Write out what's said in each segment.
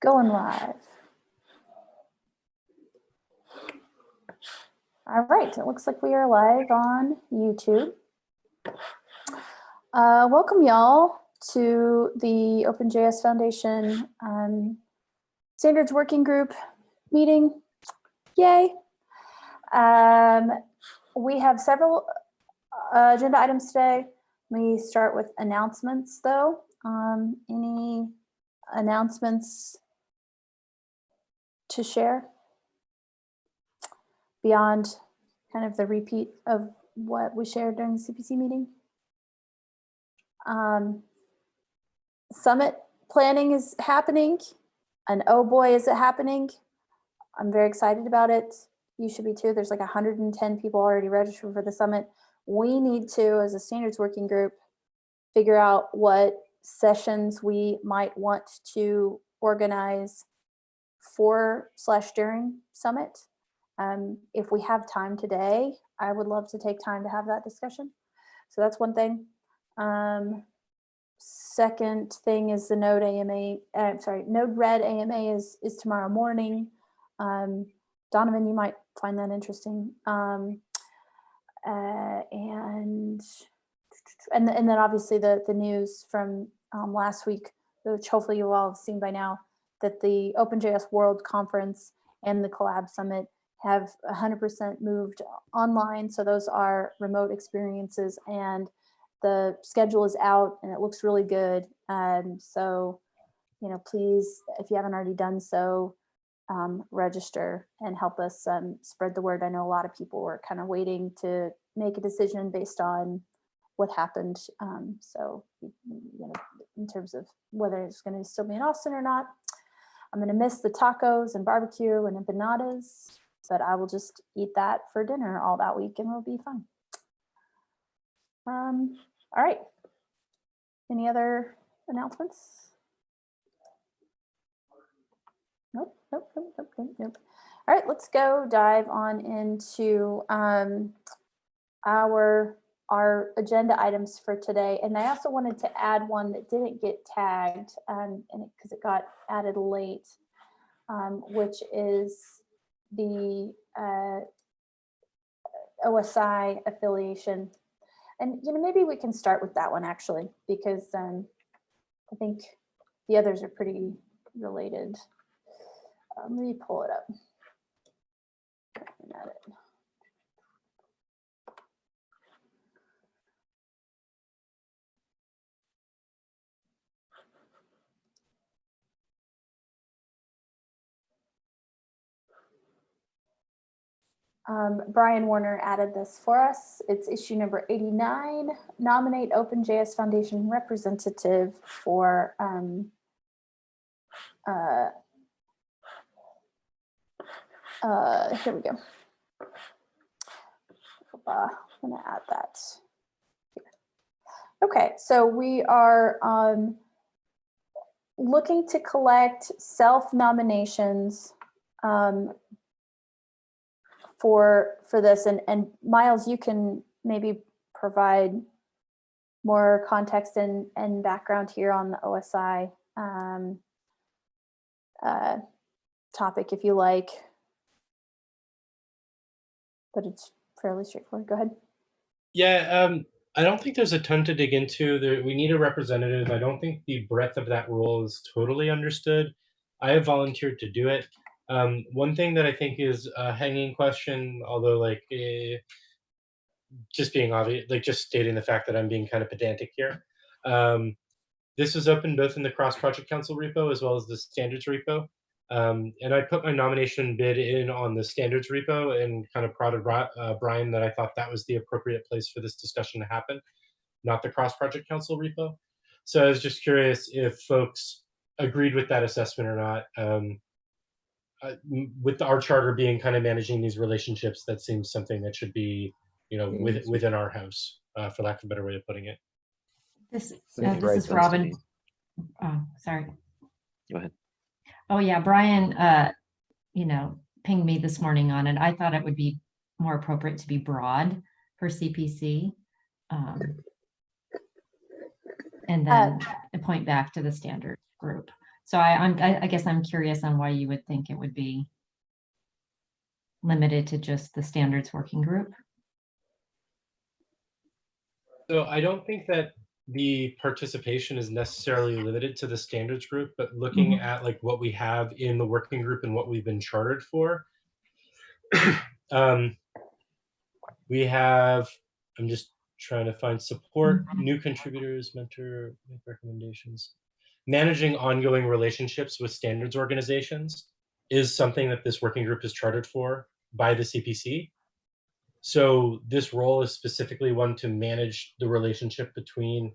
Going live. All right, it looks like we are live on YouTube. Welcome y'all to the OpenJS Foundation Standards Working Group meeting. Yay. We have several agenda items today. Let me start with announcements though. Any announcements to share beyond kind of the repeat of what we shared during the CPC meeting? Summit planning is happening, and oh boy, is it happening. I'm very excited about it. You should be too. There's like 110 people already registered for the summit. We need to, as a standards working group, figure out what sessions we might want to organize for/during summit. If we have time today, I would love to take time to have that discussion. So that's one thing. Second thing is the Node AMA, Node-RED AMA is tomorrow morning. Donovan, you might find that interesting. And then obviously the news from last week, which hopefully you all have seen by now, that the OpenJS World Conference and the Collab Summit have 100% moved online. So those are remote experiences, and the schedule is out and it looks really good. So, you know, please, if you haven't already done so, register and help us spread the word. I know a lot of people were kind of waiting to make a decision based on what happened. So, you know, in terms of whether it's going to still be in Austin or not. I'm going to miss the tacos and barbecue and empanadas, but I will just eat that for dinner all that week and it'll be fun. All right. Any other announcements? Nope. All right, let's go dive on into our agenda items for today. And I also wanted to add one that didn't get tagged because it got added late, which is the OSI affiliation. And, you know, maybe we can start with that one actually, because I think the others are pretty related. Let me pull it up. Brian Warner added this for us. It's issue number 89, nominate OpenJS Foundation representative for here we go. I'm gonna add that here. Okay, so we are looking to collect self-nominations for this, and Miles, you can maybe provide more context and background here on the OSI topic if you like, but it's fairly straightforward. Go ahead. Yeah, I don't think there's a ton to dig into. We need a representative. I don't think the breadth of that role is totally understood. I have volunteered to do it. One thing that I think is a hanging question, although like just being obvious, like just stating the fact that I'm being kind of pedantic here. This is open both in the cross-project council repo as well as the standards repo. And I put my nomination bid in on the standards repo and kind of prodded Brian that I thought that was the appropriate place for this discussion to happen, not the cross-project council repo. So I was just curious if folks agreed with that assessment or not. With our charter being kind of managing these relationships, that seems something that should be, you know, within our house, for lack of a better way of putting it. This is Robin. Oh, sorry. Go ahead. Oh yeah, Brian, you know, pinged me this morning on it. I thought it would be more appropriate to be broad for CPC, and then point back to the standard group. So I guess I'm curious on why you would think it would be limited to just the standards working group. So I don't think that the participation is necessarily limited to the standards group, but looking at like what we have in the working group and what we've been chartered for. We have, I'm just trying to find support, new contributors, mentor, make recommendations. Managing ongoing relationships with standards organizations is something that this working group is chartered for by the CPC. So this role is specifically one to manage the relationship between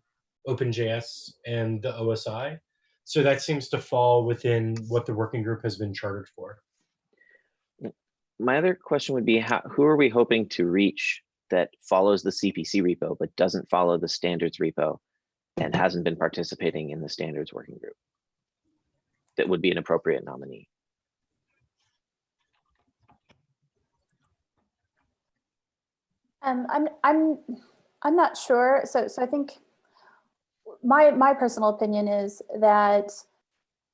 OpenJS and the OSI. So that seems to fall within what the working group has been chartered for. My other question would be, who are we hoping to reach that follows the CPC repo but doesn't follow the standards repo and hasn't been participating in the standards working group? That would be an appropriate nominee. I'm not sure. So I think my personal opinion is that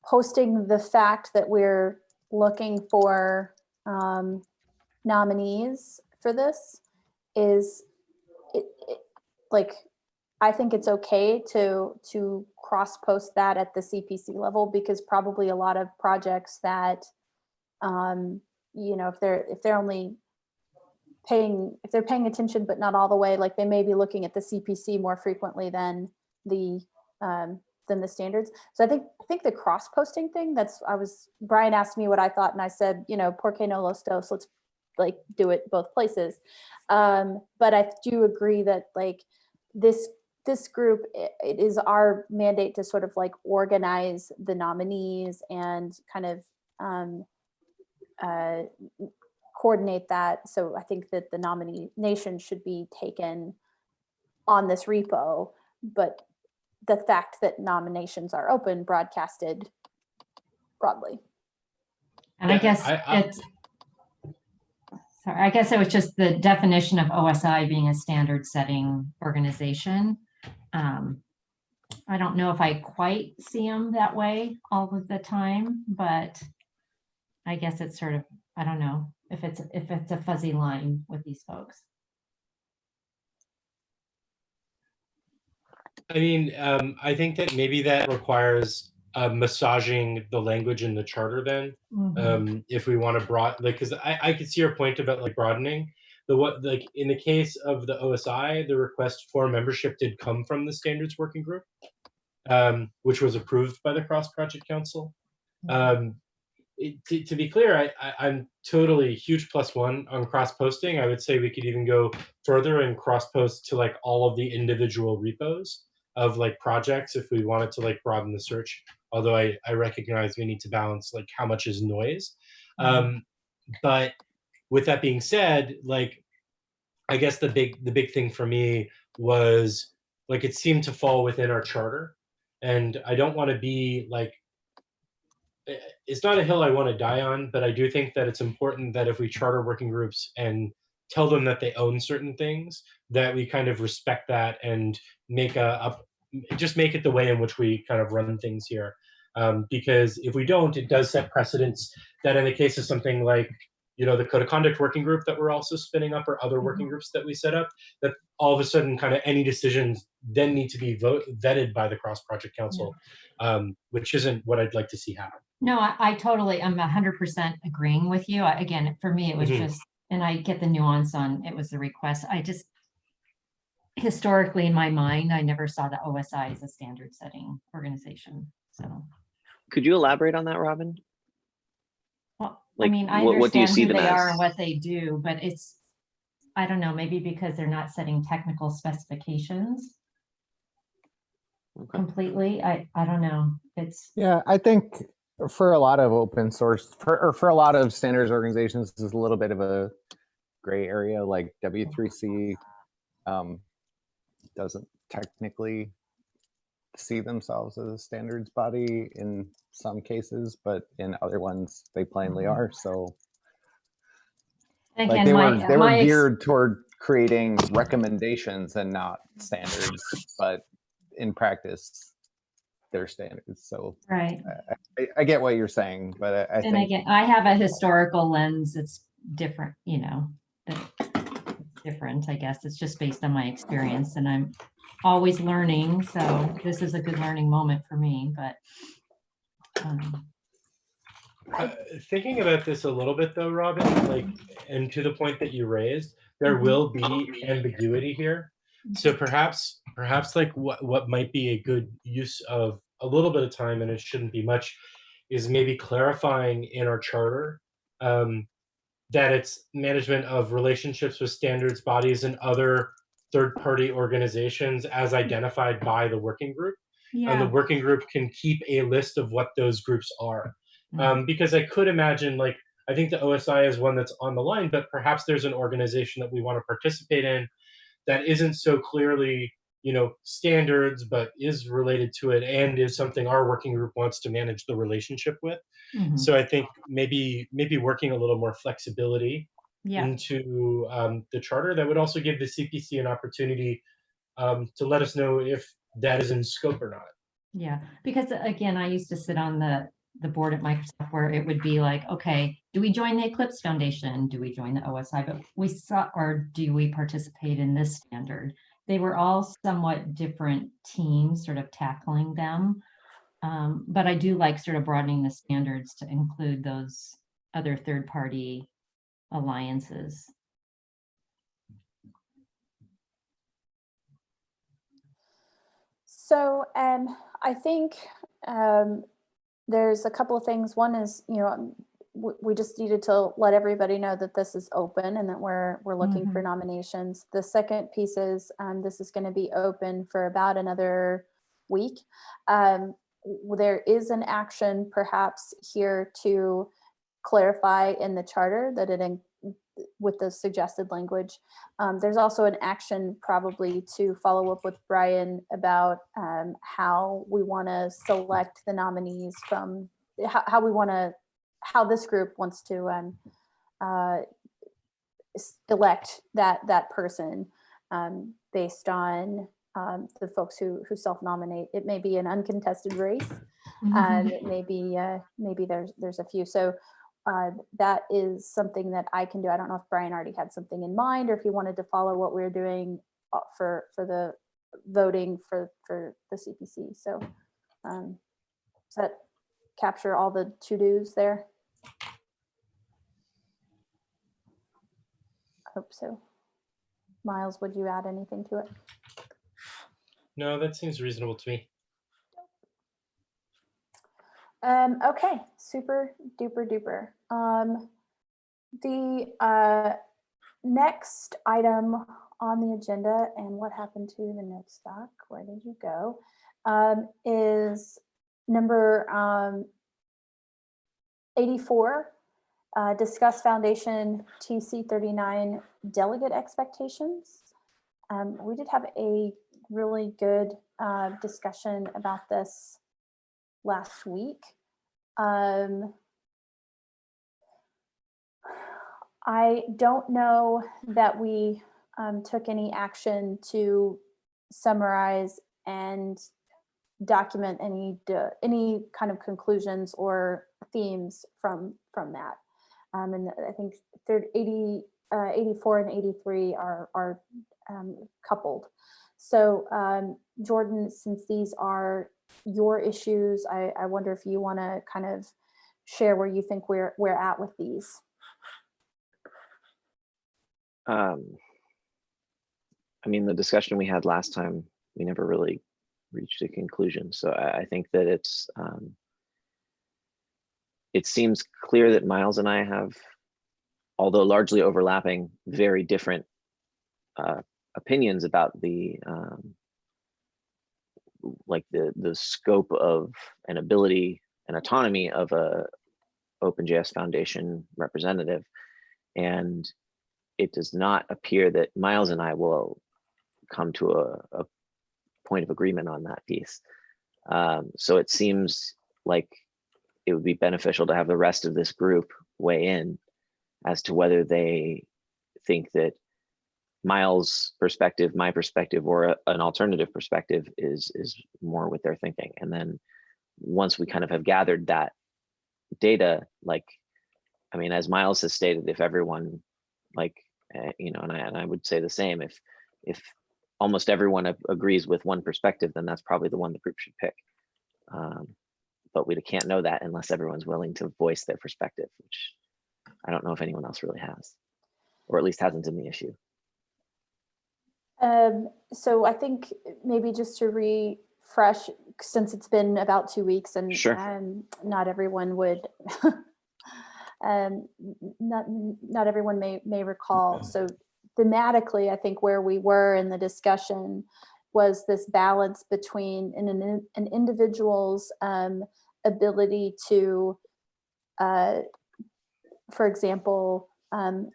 posting the fact that we're looking for nominees for this is like, I think it's okay to cross post that at the CPC level, because probably a lot of projects that you know, if they're only paying attention but not all the way, like they may be looking at the CPC more frequently than the standards. So I think the cross posting thing, Brian asked me what I thought, and I said, you know, porque no los dos, let's like do it both places. But I do agree that like this group, it is our mandate to sort of like organize the nominees and kind of coordinate that. So I think that the nomination should be taken on this repo, but the fact that nominations are open, broadcasted broadly. And I guess I guess it was just the definition of OSI being a standard setting organization. I don't know if I quite see them that way all of the time, but I guess it's sort of, I don't know if it's a fuzzy line with these folks. I mean, I think that maybe that requires massaging the language in the charter then, if we want to because I could see your point about like broadening. Like in the case of the OSI, the request for membership did come from the standards working group, which was approved by the Cross Project Council. To be clear, I'm totally huge +1 on cross posting. I would say we could even go further and cross post to like all of the individual repos of like projects if we wanted to like broaden the search. Although I recognize we need to balance like how much is noise. But with that being said, like I guess the big thing for me was like it seemed to fall within our charter, and I don't want to be like, it's not a hill I want to die on, but I do think that it's important that if we charter working groups and tell them that they own certain things, that we kind of respect that and make just make it the way in which we kind of run things here. Because if we don't, it does set precedents that in the case of something like, you know, the code of conduct working group that we're also spinning up, or other working groups that we set up, that all of a sudden kind of any decisions then need to be vetted by the Cross Project Council, which isn't what I'd like to see happen. No, I'm 100% agreeing with you. Again, for me, it was just, and I get the nuance on it was the request. I just, historically in my mind, I never saw the OSI as a standard setting organization. So could you elaborate on that, Robin? Well, like, I mean, I what do you see understand who them they as? are and what they do, but it's, I don't know, maybe because they're not setting technical specifications completely. I don't know. It's, yeah, I think for a lot of open source, for a lot of standards organizations, this is a little bit of a gray area. Like W3C doesn't technically see themselves as a standards body in some cases, but in other ones they plainly are. So again, like they were geared toward creating recommendations and not standards, but in practice they're standards. So right. I I get what you're saying, but I And think again, I have a historical lens that's different, you know, different, I guess. It's just based on my experience, and I'm always learning. So this is a good learning moment for me, but Thinking about this a little bit though, Robin, like, and to the point that you raised, there will be ambiguity here. So perhaps like what might be a good use of a little bit of time, and it shouldn't be much, is maybe clarifying in our charter that it's management of relationships with standards bodies and other third-party organizations as identified by the working group. And the yeah. working group can keep a list of what those groups are. Because I could imagine, like, I think the OSI is one that's on the line, but perhaps there's an organization that we want to participate in that isn't so clearly, standards, but is related to it and is something our working group wants to manage the relationship with. Mhm. So I think maybe working a little more flexibility Yeah. into the charter that would also give the CPC an opportunity to let us know if that is in scope or not. Yeah, because again, I used to sit on the board at Microsoft where it would be like, okay, do we join the Eclipse Foundation? Do we join the OSI? But we saw, or do we participate in this standard? They were all somewhat different teams sort of tackling them. But I do like sort of broadening the standards to include those other third-party alliances. So I think there's a couple of things. One is, we just needed to let everybody know that this is open and that we're looking for nominations. The second piece is this is going to be open for about another week. There is an action perhaps here to clarify in the charter that with the suggested language. There's also an action probably to follow up with Brian about how we want to select the nominees from how this group wants to elect that person based on the folks who self-nominate. It may be an uncontested race. It may be maybe there's a few. So that is something that I can do. I don't know if Brian already had something in mind or if he wanted to follow what we're doing for the voting for the CPC. So does that capture all the to-dos there? I hope so. Miles, would you add anything to it? No, that seems reasonable to me. Okay, super duper duper. The next item on the agenda, and what happened to the next doc? Where did you go? Is number 84. Discuss Foundation TC39 delegate expectations. We did have a really good discussion about this last week. I don't know that we took any action to summarize and document any kind of conclusions or themes from that. And I think 84 and 83 are coupled. So Jordan, since these are your issues, I wonder if you want to kind of share where you think we're at with these. I mean, the discussion we had last time, we never really reached a conclusion. So I think that it seems clear that Miles and I have, although largely overlapping, very different opinions about the scope of and ability and autonomy of a OpenJS Foundation representative. And it does not appear that Miles and I will come to a point of agreement on that piece. So it seems like it would be beneficial to have the rest of this group weigh in as to whether they think that Miles' perspective, my perspective, or an alternative perspective is more what they're thinking. And then once we kind of have gathered that data, like, I mean, as Miles has stated, if everyone, like, you know, and I would say the same, if almost everyone agrees with one perspective, then that's probably the one the group should pick. But we can't know that unless everyone's willing to voice their perspective, which I don't know if anyone else really has, or at least hasn't in the issue. So I think maybe just to refresh, since it's been about 2 weeks and Sure. Not everyone would, not everyone may recall. So thematically, I think where we were in the discussion was this balance between an individual's ability to, for example,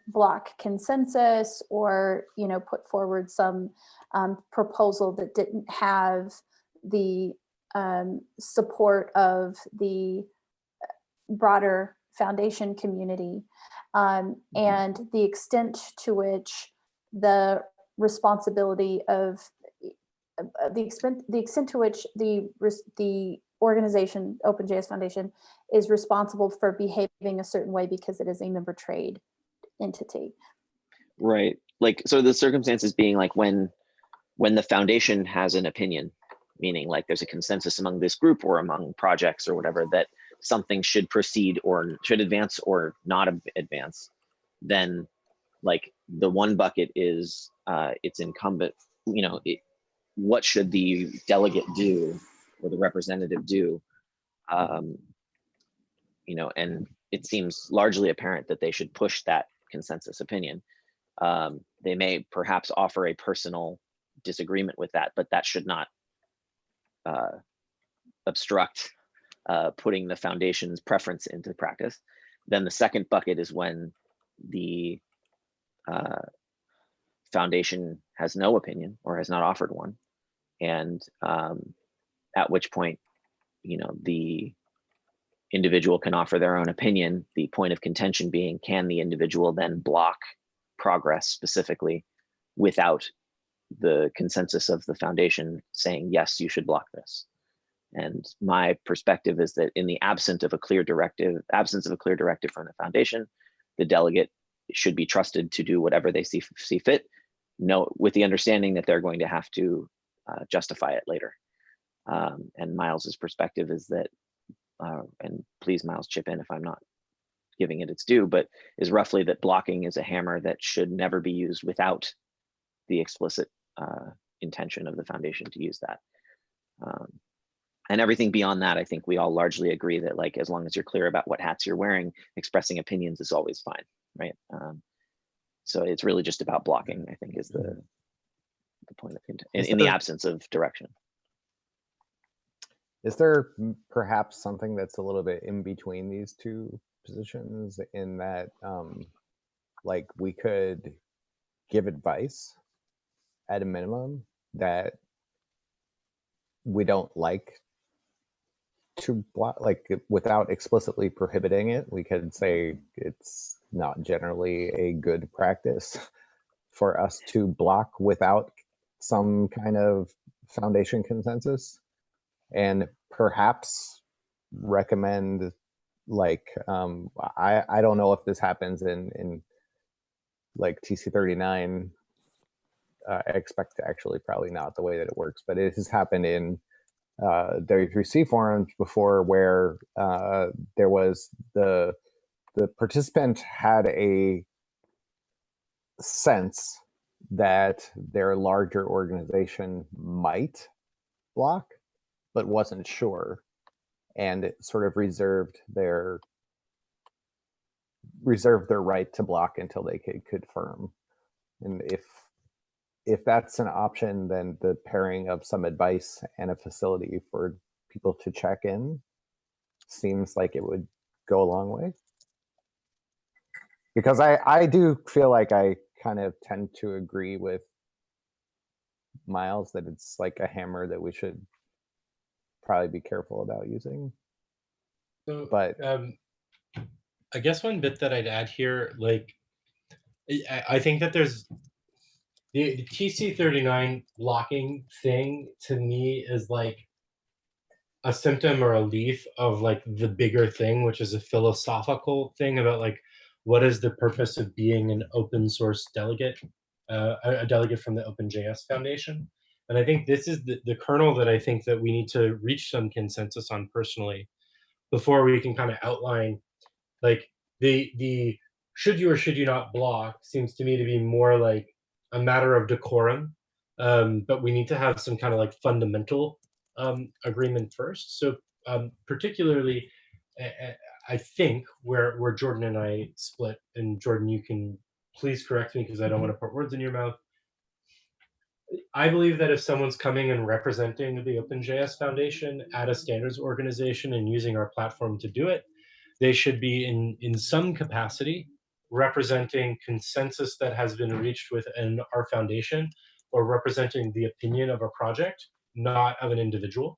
block consensus, or put forward some proposal that didn't have the support of the broader foundation community, and the extent to which the responsibility of the extent to which the organization OpenJS Foundation is responsible for behaving a certain way because it is a member trade entity. Right. Like, so the circumstances being like when the foundation has an opinion, meaning like there's a consensus among this group or among projects or whatever that something should proceed or should advance or not advance, then like the one bucket is it's incumbent, what should the delegate do or the representative do? And it seems largely apparent that they should push that consensus opinion. They may perhaps offer a personal disagreement with that, but that should not obstruct putting the foundation's preference into practice. Then the second bucket is when the foundation has no opinion or has not offered one, and at which point, the individual can offer their own opinion. The point of contention being, can the individual then block progress specifically without the consensus of the foundation saying, yes, you should block this? And my perspective is that in the absence of a clear directive from the foundation, the delegate should be trusted to do whatever they see fit, with the understanding that they're going to have to justify it later. And Miles's perspective is that, and please, Miles, chip in if I'm not giving it its due, but is roughly that blocking is a hammer that should never be used without the explicit intention of the foundation to use that. And everything beyond that, I think we all largely agree that, like, as long as you're clear about what hats you're wearing, expressing opinions is always fine, right? So it's really just about blocking, I think, is the point of in the absence of direction. Is there perhaps something that's a little bit in between these two positions, in that like we could give advice at a minimum that we don't like to block, like, without explicitly prohibiting it? We could say it's not generally a good practice for us to block without some kind of foundation consensus, and perhaps recommend, like, I don't know if this happens in like TC39. I expect to actually probably not the way that it works, but it has happened in W3C forums before, where there was the participant had a sense that their larger organization might block, but wasn't sure, and it sort of reserved their right to block until they could confirm. And if that's an option, then the pairing of some advice and a facility for people to check in seems like it would go a long way. Because I do feel like I kind of tend to agree with Miles that it's like a hammer that we should probably be careful about using. So, But I guess one bit that I'd add here, like, I think that there's the TC39 blocking thing, to me, is like, a symptom or a leaf of like the bigger thing, which is a philosophical thing about like what is the purpose of being an open source delegate, a delegate from the OpenJS Foundation. And I think this is the kernel that I think that we need to reach some consensus on personally before we can kind of outline like the should you or should you not block seems to me to be more like a matter of decorum, but we need to have some kind of like fundamental agreement first. So particularly, I think where Jordan and I split, and Jordan, you can please correct me because I don't want to put words in your mouth. I believe that if someone's coming and representing the OpenJS Foundation at a standards organization and using our platform to do it, they should be in some capacity representing consensus that has been reached within our foundation, or representing the opinion of a project, not of an individual.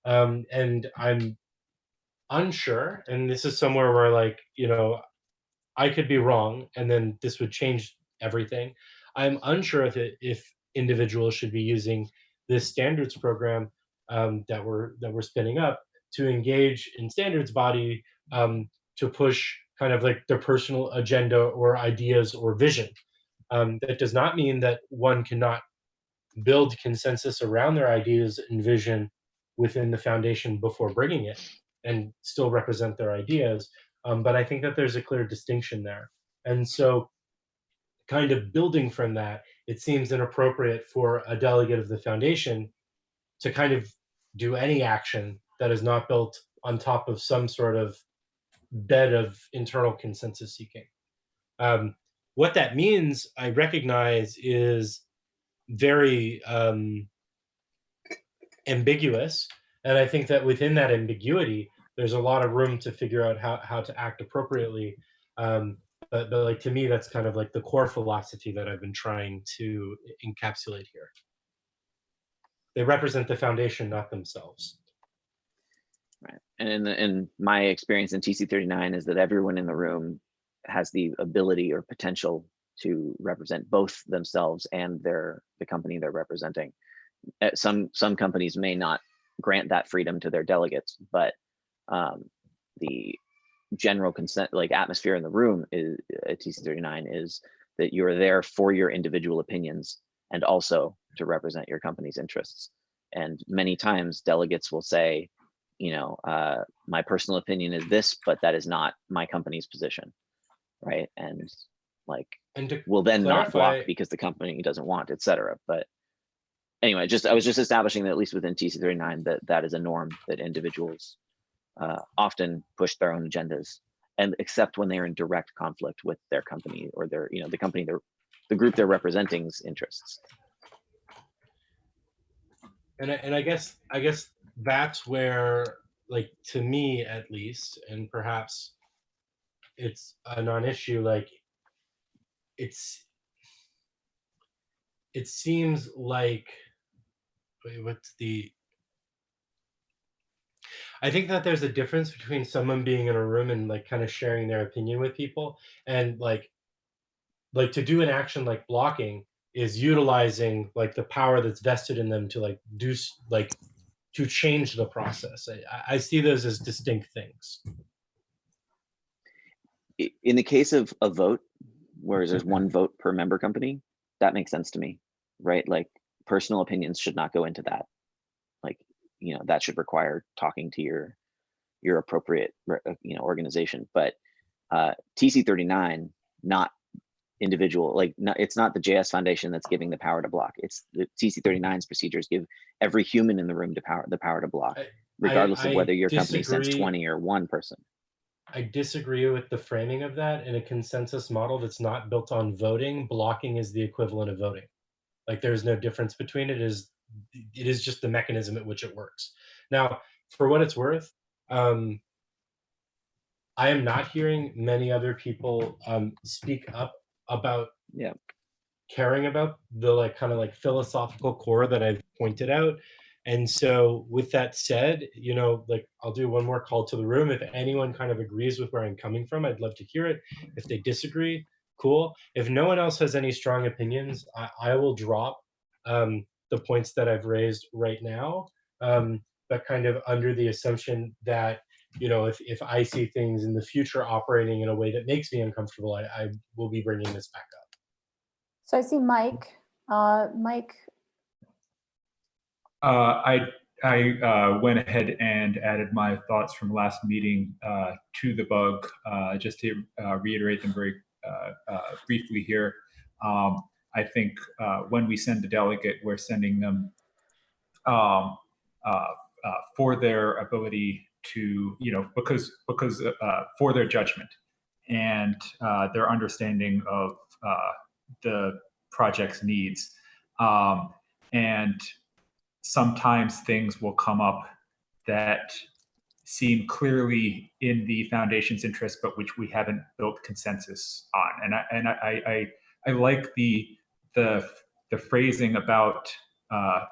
And I'm unsure, and this is somewhere where like, you know, I could be wrong, and then this would change everything. I'm unsure if individuals should be using this standards program that we're spinning up to engage in standards body to push kind of like their personal agenda or ideas or vision. That does not mean that one cannot build consensus around their ideas and vision within the foundation before bringing it and still represent their ideas. But I think that there's a clear distinction there. And so, kind of building from that, it seems inappropriate for a delegate of the foundation to kind of do any action that is not built on top of some sort of bed of internal consensus seeking. What that means, I recognize, is very ambiguous. And I think that within that ambiguity, there's a lot of room to figure out how to act appropriately. But like to me, that's kind of like the core philosophy that I've been trying to encapsulate here. They represent the foundation, not themselves. Right. And in my experience in TC39 is that everyone in the room has the ability or potential to represent both themselves and the company they're representing. Some companies may not grant that freedom to their delegates, but the general consent, like atmosphere in the room is at TC39 is that you're there for your individual opinions and also to represent your company's interests. And many times delegates will say, you know, my personal opinion is this, but that is not my company's position, right? And like, will then not block because the company doesn't want, et cetera. But anyway, I was just establishing that at least within TC39 that is a norm, that individuals often push their own agendas, and except when they are in direct conflict with their company or their, you know, the group they're representing's interests. And I guess that's where, like, to me at least, and perhaps it's a non-issue, like it seems like, I think that there's a difference between someone being in a room and like kind of sharing their opinion with people, and like to do an action like blocking is utilizing like the power that's vested in them to like do like to change the process. I see those as distinct things. In the case of a vote, whereas there's one vote per member company, that makes sense to me, right? Like personal opinions should not go into that. Like, you know, that should require talking to your appropriate, you know, organization. But TC39, not individual, like it's not the JS Foundation that's giving the power to block. It's the TC39's procedures give every human in the room the power to block, regardless of whether your company sends 20 or one person. I disagree with the framing of that. In a consensus model that's not built on voting, blocking is the equivalent of voting. Like there's no difference between it. It is just the mechanism at which it works. Now, for what it's worth, I am not hearing many other people speak up about caring about the like kind of like philosophical core that I've pointed out. And so with that said, you know, like I'll do one more call to the room. If anyone kind of agrees with where I'm coming from, I'd love to hear it. If they disagree, cool. If no one else has any strong opinions, I will drop the points that I've raised right now. But but kind of under the assumption that, you know, if I see things in the future operating in a way that makes me uncomfortable, I will be bringing this back up. So I see Mike. Mike, I went ahead and added my thoughts from last meeting to the bug, just to reiterate them very briefly here. I think when we send the delegate, we're sending them for their ability to, you know, because for their judgment and their understanding of the project's needs. And sometimes things will come up that seem clearly in the foundation's interest, but which we haven't built consensus on. And I like the phrasing about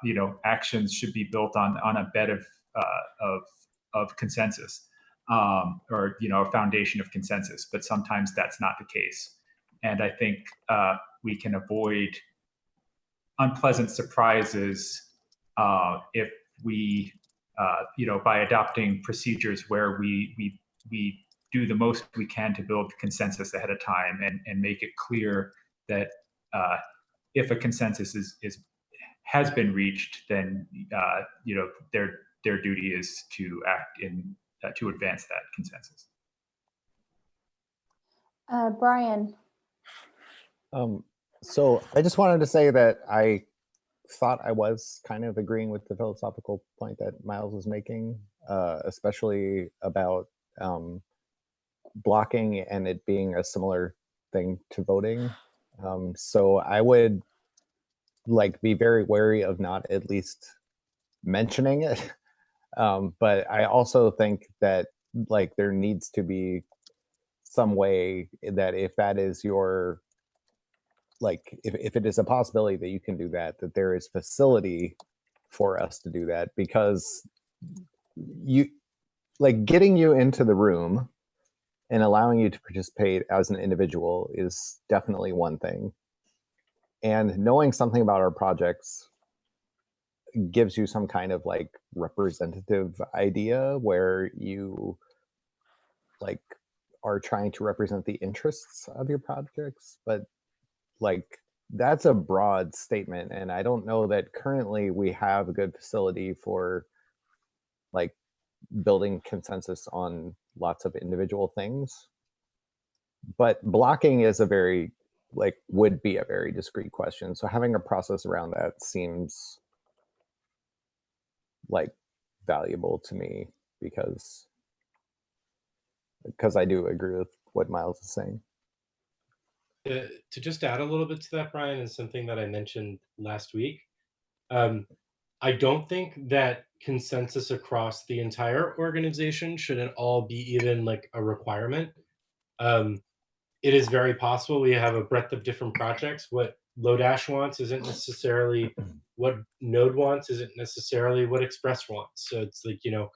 you know, actions should be built on a bed of consensus, or, you know, a foundation of consensus. But sometimes that's not the case, and I think we can avoid unpleasant surprises if we, you know, by adopting procedures where we do the most we can to build consensus ahead of time and make it clear that if a consensus has been reached, then you know, their duty is to act in to advance that consensus. Brian. So I just wanted to say that I thought I was kind of agreeing with the philosophical point that Miles was making, especially about blocking and it being a similar thing to voting. So I would like be very wary of not at least mentioning it. But I also think that like there needs to be some way that if that is your, like if it is a possibility that you can do that, that there is facility for us to do that, because you, like, getting you into the room and allowing you to participate as an individual is definitely one thing. And knowing something about our projects gives you some kind of like representative idea where you like are trying to represent the interests of your projects. But like that's a broad statement, and I don't know that currently we have a good facility for like building consensus on lots of individual things. But blocking is a very like would be a very discrete question, so having a process around that seems like valuable to me, because I do agree with what Miles is saying. To just add a little bit to that, Brian, is something that I mentioned last week. I don't think that consensus across the entire organization should at all be even like a requirement. It is very possible we have a breadth of different projects. What Lodash wants isn't necessarily what Node wants, isn't necessarily what Express wants. So it's like, you know,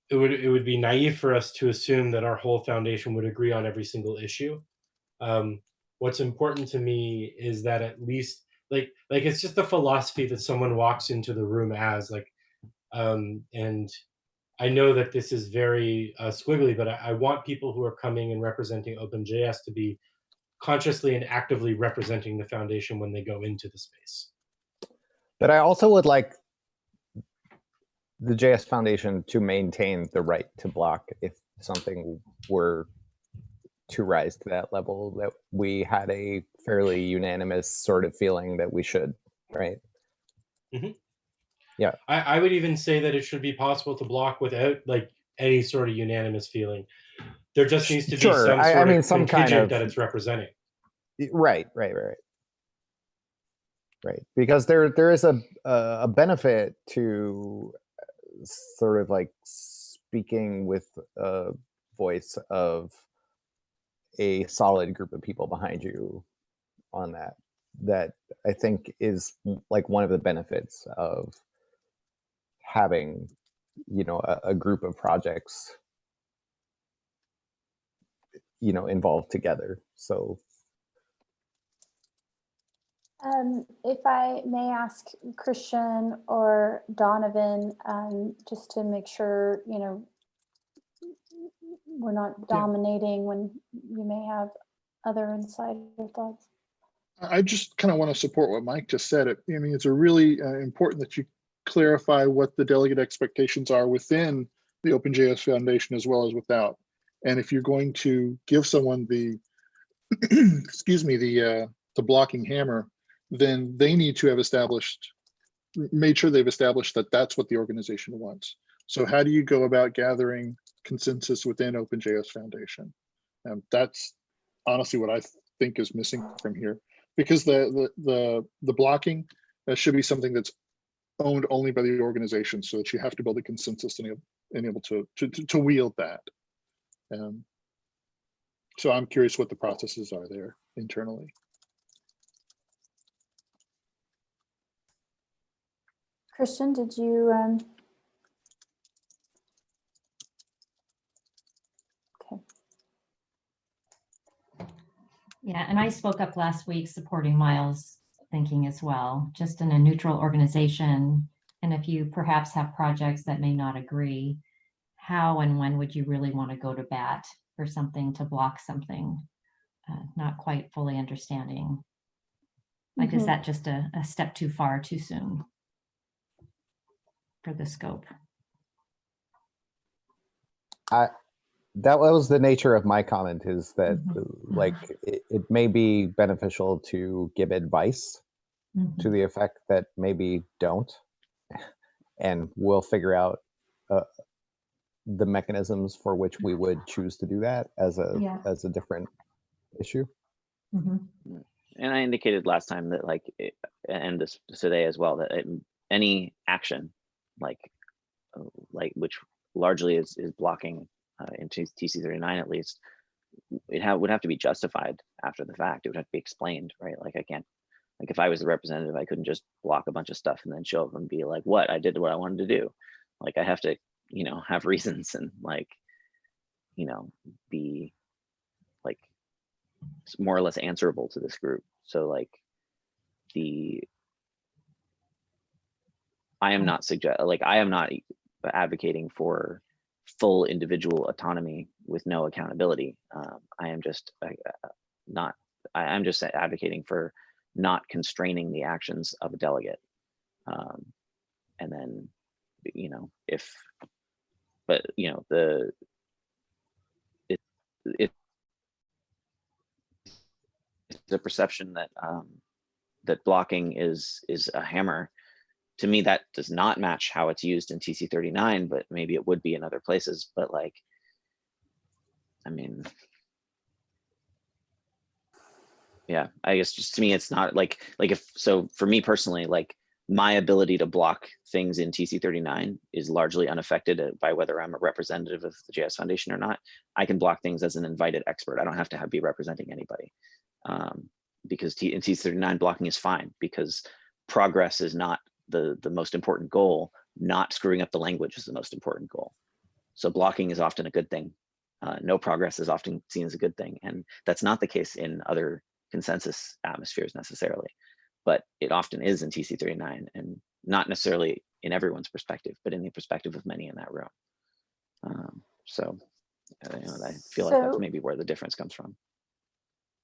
it would be naive for us to assume that our whole foundation would agree on every single issue. What's important to me is that at least like it's just the philosophy that someone walks into the room as like, and I know that this is very squiggly, but I want people who are coming and representing OpenJS to be consciously and actively representing the foundation when they go into the space. But I also would like the JS Foundation to maintain the right to block if something were to rise to that level, that we had a fairly unanimous sort of feeling that we should, right? Mm-hmm. Yeah. I would even say that it should be possible to block without like any sort of unanimous feeling. There just needs to be Sure. some sort I mean, of some kind of that it's representing. Right. Because there is a benefit to sort of like speaking with a voice of a solid group of people behind you on that I think is like one of the benefits of having, you know, a group of projects, you know, involved together. So If I may ask Christian or Donovan, just to make sure, you know, we're not dominating when you may have other insight or thoughts. I just kind of want to support what Mike just said. I mean, it's a really important that you clarify what the delegate expectations are within the OpenJS Foundation as well as without. And if you're going to give someone the, excuse me, the blocking hammer, then they need to have made sure they've established that that's what the organization wants. So how do you go about gathering consensus within OpenJS Foundation? That's honestly what I think is missing from here, because the blocking should be something that's owned only by the organization, so that you have to build a consensus and able to wield that. So I'm curious what the processes are there internally. Christian, did you? Okay. Yeah, and I spoke up last week supporting Miles' thinking as well, just in a neutral organization. And if you perhaps have projects that may not agree, how and when would you really want to go to bat for something to block something? Not quite fully understanding. Like, is that just a step too far too soon for the scope? That was the nature of my comment, is that like it may be beneficial to give advice to the effect that maybe don't, and we'll figure out the mechanisms for which we would choose to do that as a different issue. And I indicated last time that and this today as well, that any action like which largely is blocking in TC39 at least, it would have to be justified after the fact. It would have to be explained, right? Like I can't, like if I was the representative, I couldn't just block a bunch of stuff and then show up and be like, what, I did what I wanted to do. Like I have to, you know, have reasons and like, you know, be like more or less answerable to this group. So like I am not advocating for full individual autonomy with no accountability. I am just I'm just advocating for not constraining the actions of a delegate. And then, you know, it's the perception that that blocking is a hammer. To me, that does not match how it's used in TC39, but maybe it would be in other places. But like, I mean, yeah, I guess just to me, it's not like if, so for me personally, like my ability to block things in TC39 is largely unaffected by whether I'm a representative of the JS Foundation or not. I can block things as an invited expert. I don't have to be representing anybody, because in TC39 blocking is fine, because progress is not the most important goal. Not screwing up the language is the most important goal. So blocking is often a good thing. No progress is often seen as a good thing, and that's not the case in other consensus atmospheres necessarily, but it often is in TC39, and not necessarily in everyone's perspective, but in the perspective of many in that room. So you know, I feel like that's maybe where the difference comes from.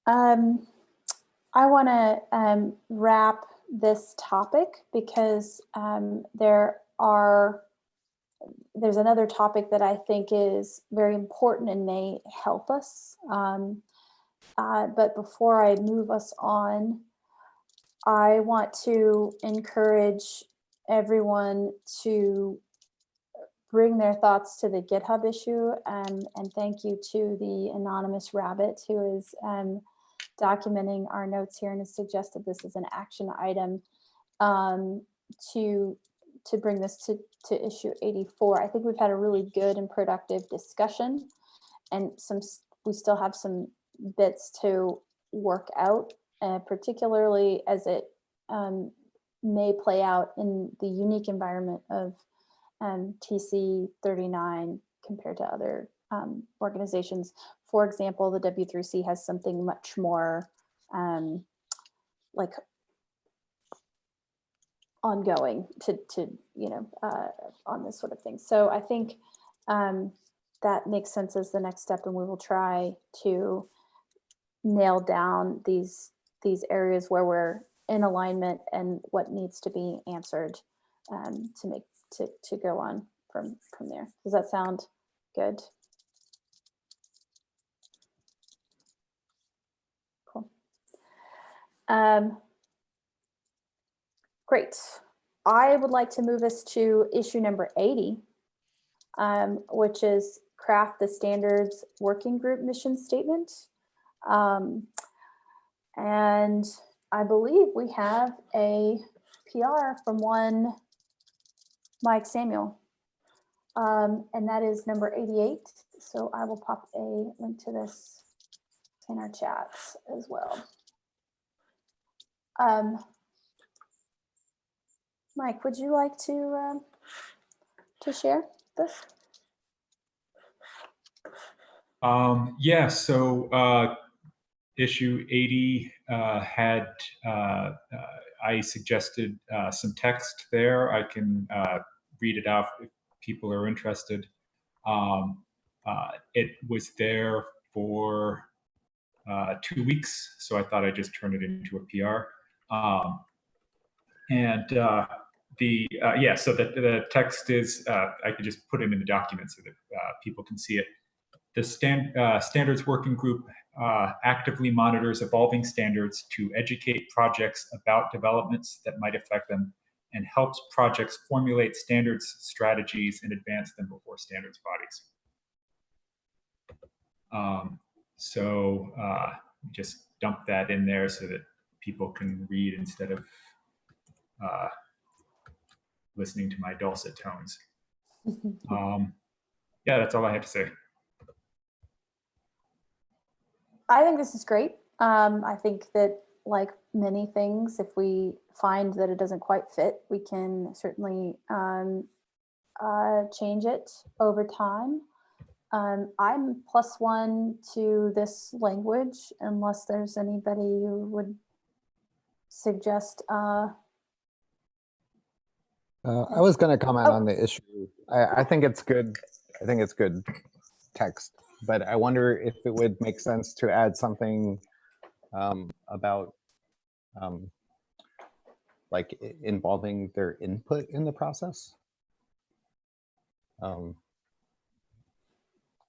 I want to wrap this topic, because there's another topic that I think is very important and may help us. But before I move us on, I want to encourage everyone to bring their thoughts to the GitHub issue, and thank you to the anonymous rabbit who is documenting our notes here and has suggested this is an action item to bring this to issue 84. I think we've had a really good and productive discussion, and we still have some bits to work out, particularly as it may play out in the unique environment of TC39 compared to other organizations. For example, the W3C has something much more like ongoing to on this sort of thing. So I think that makes sense as the next step, and we will try to nail down these areas where we're in alignment and what needs to be answered to go on from there. Does that sound good? Cool. Great. I would like to move us to issue number 80, which is craft the standards working group mission statement. And I believe we have a PR from one Mike Samuel, and that is number 88. So I will pop a link to this in our chats as well. Mike, would you like to share this? Yeah, so issue 80 had, I suggested some text there. I can read it out if people are interested. It was there for 2 weeks, so I thought I'd just turn it into a PR. So the text is, I could just put it in the document so that people can see it. The standards working group actively monitors evolving standards to educate projects about developments that might affect them, and helps projects formulate standards strategies and advance them before standards bodies. Just dump that in there so that people can read instead of listening to my dulcet tones. Yeah, that's all I have to say. I think this is great. I think that, like many things, if we find that it doesn't quite fit, we can certainly change it over time. I'm +1 to this language, unless there's anybody who would suggest. I was going to comment on the issue. I think it's good. I think it's good text, but I wonder if it would make sense to add something about like involving their input in the process.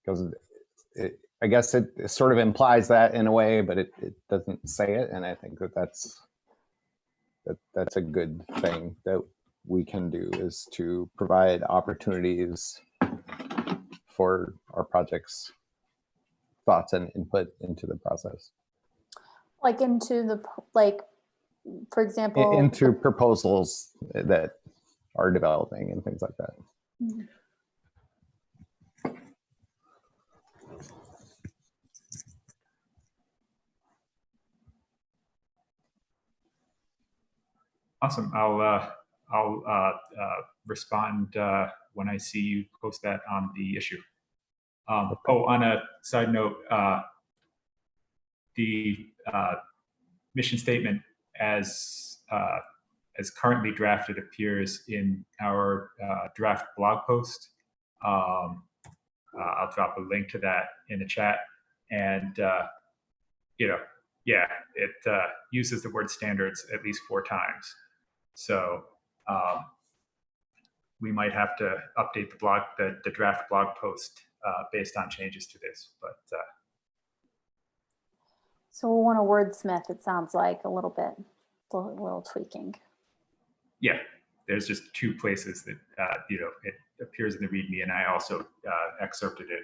Because I guess it sort of implies that in a way, but it doesn't say it, and I think that's a good thing that we can do, is to provide opportunities for our projects' thoughts and input into the process. Like into the, like, for example, into proposals that are developing and things like that. Mm-hmm. Awesome. I'll respond when I see you post that on the issue. Oh, on a side note, the mission statement as currently drafted appears in our draft blog post. I'll drop a link to that in the chat, and yeah, it uses the word standards at least 4 times. So we might have to update the draft blog post based on changes to this, but. So we'll want to wordsmith, it sounds like, a little bit, a little tweaking. Yeah, there's just 2 places that, it appears in the README, and I also excerpted it.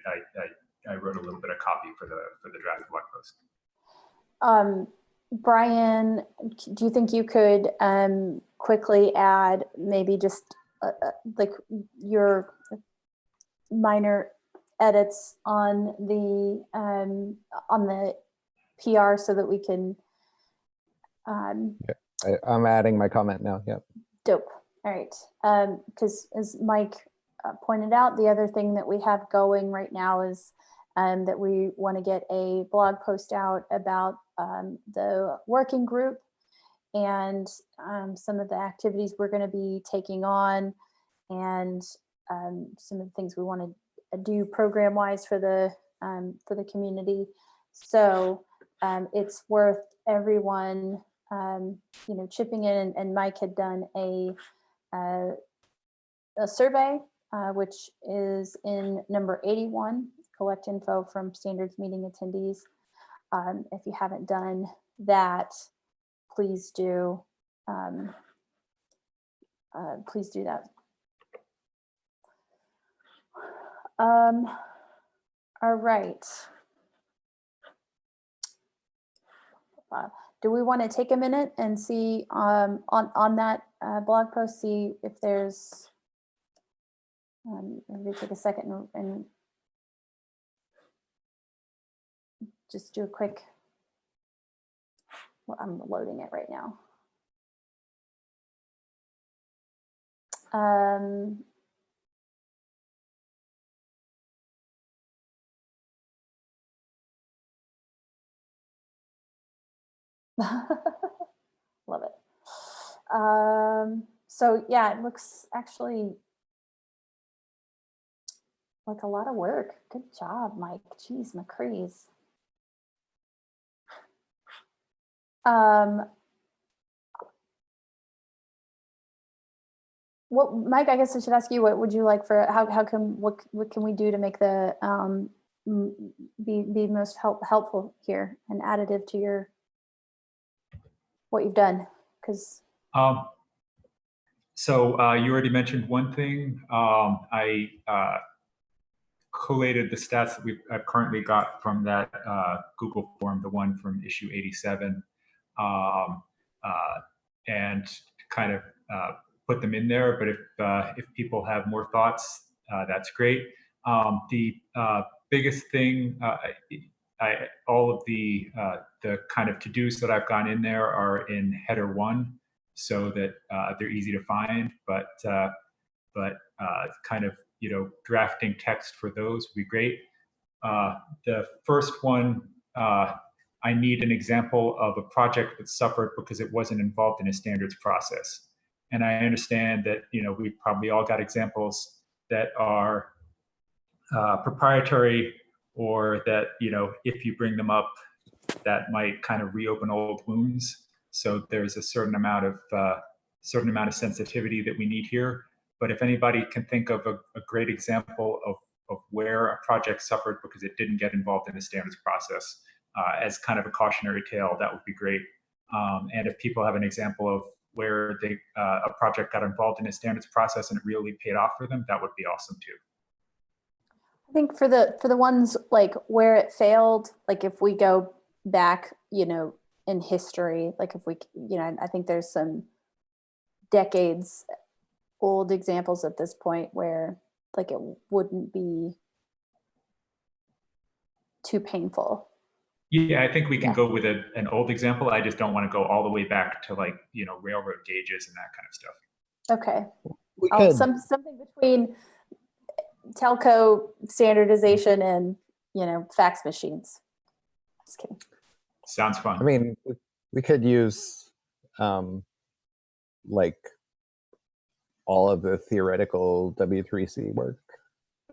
I wrote a little bit of copy for the draft blog post. Brian, do you think you could quickly add maybe just like your minor edits on the PR so that we can? Yeah, I'm adding my comment now. Yep. Dope. All right. Because as Mike pointed out, the other thing that we have going right now is that we want to get a blog post out about the working group and some of the activities we're going to be taking on, and some of the things we want to do program-wise for the community. So it's worth everyone, chipping in. And Mike had done a survey, which is in number 81, collect info from standards meeting attendees. If you haven't done that, please do. Please do that. All right. Do we want to take a minute and see on that blog post, see if there's, maybe take a second and just do a quick, well, I'm loading it right now. Love it. So yeah, it looks actually like a lot of work. Good job, Mike. Jeez, McCree's. What, Mike, I guess I should ask you, what would you like for, what can we do to make the, be most helpful here and additive to your, what you've done? Because so you already mentioned one thing. I collated the stats that I've currently got from that Google form, the one from issue 87, and kind of put them in there. But if people have more thoughts, that's great. The biggest thing, all of the kind of to-dos that I've gone in there are in header 1, so that they're easy to find. But kind of, drafting text for those would be great. The first one, I need an example of a project that suffered because it wasn't involved in a standards process. And I understand that, we've probably all got examples that are proprietary, or that, if you bring them up, that might kind of reopen old wounds. So there's a certain amount of sensitivity that we need here. But if anybody can think of a great example of where a project suffered because it didn't get involved in the standards process, as kind of a cautionary tale, that would be great. And if people have an example of where a project got involved in a standards process and it really paid off for them, that would be awesome too. I think for the ones like where it failed, like if we go back, in history, like if we, I think there's some decades old examples at this point where like it wouldn't be too painful. Yeah, I think we can go with an old example. I just don't want to go all the way back to like, railroad gauges and that kind of stuff. Okay. Something between telco standardization and, fax machines. Just kidding. Sounds fun. I mean, we could use like all of the theoretical W3C work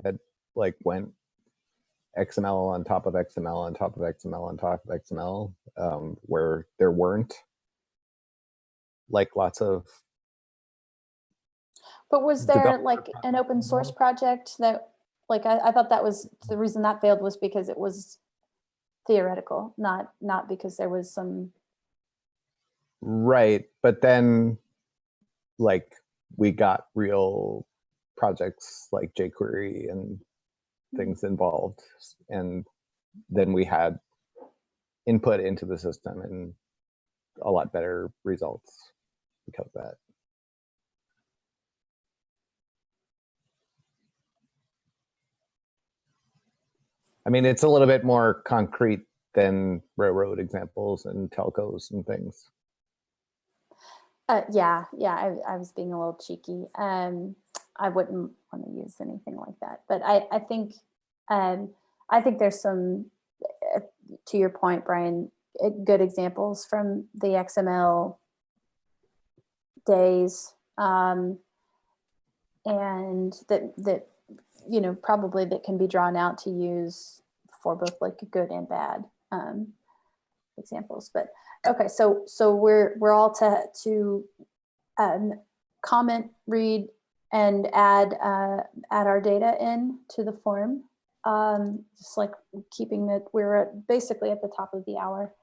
that like went XML on top of XML on top of XML on top of XML, where there weren't like lots of. But was there like an open source project that, like, I thought that was the reason that failed was because it was theoretical, not because there was some. Right, but then like we got real projects like jQuery and things involved, and then we had input into the system and a lot better results because of that. I mean, it's a little bit more concrete than railroad examples and telcos and things. Yeah, I was being a little cheeky. I wouldn't want to use anything like that, but I think there's some, to your point, Brian, good examples from the XML days, and that you know, probably that can be drawn out to use for both like good and bad examples. But okay, so we're all to comment, read, and add our data in to the form. Just like keeping that we're basically at the top of the hour.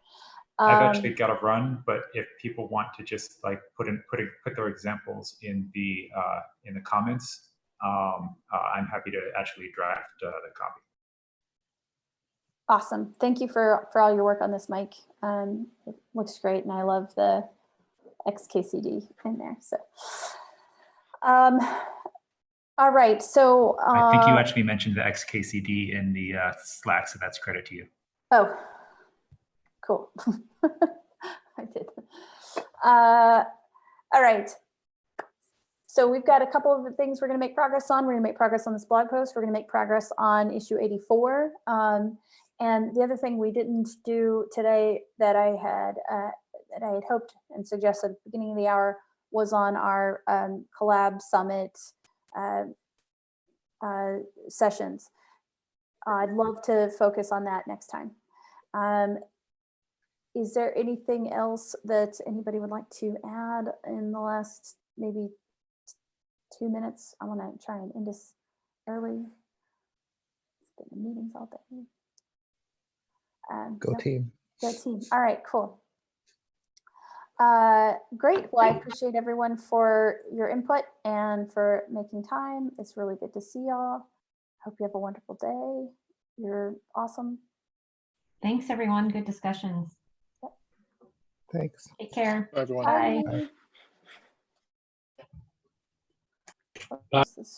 I've actually got to run, but if people want to just like put their examples in the comments, I'm happy to actually draft the copy. Awesome. Thank you for all your work on this, Mike. It looks great, and I love the XKCD in there. So, all right. So I think you actually mentioned the XKCD in the Slack, so that's credit to you. Oh, cool. I did. All right. So we've got a couple of things we're going to make progress on. We're going to make progress on this blog post. We're going to make progress on issue 84. And the other thing we didn't do today that I had hoped and suggested at the beginning of the hour was on our collab summit sessions. I'd love to focus on that next time. Is there anything else that anybody would like to add in the last maybe 2 minutes? I want to try and end this early. It's been in meetings all day. Go team. Go team. All right, cool. Great. Well, I appreciate everyone for your input and for making time. It's really good to see y'all. Hope you have a wonderful day. You're awesome. Thanks, everyone. Good discussions. Thanks. Take care. Everyone. Bye. Bye.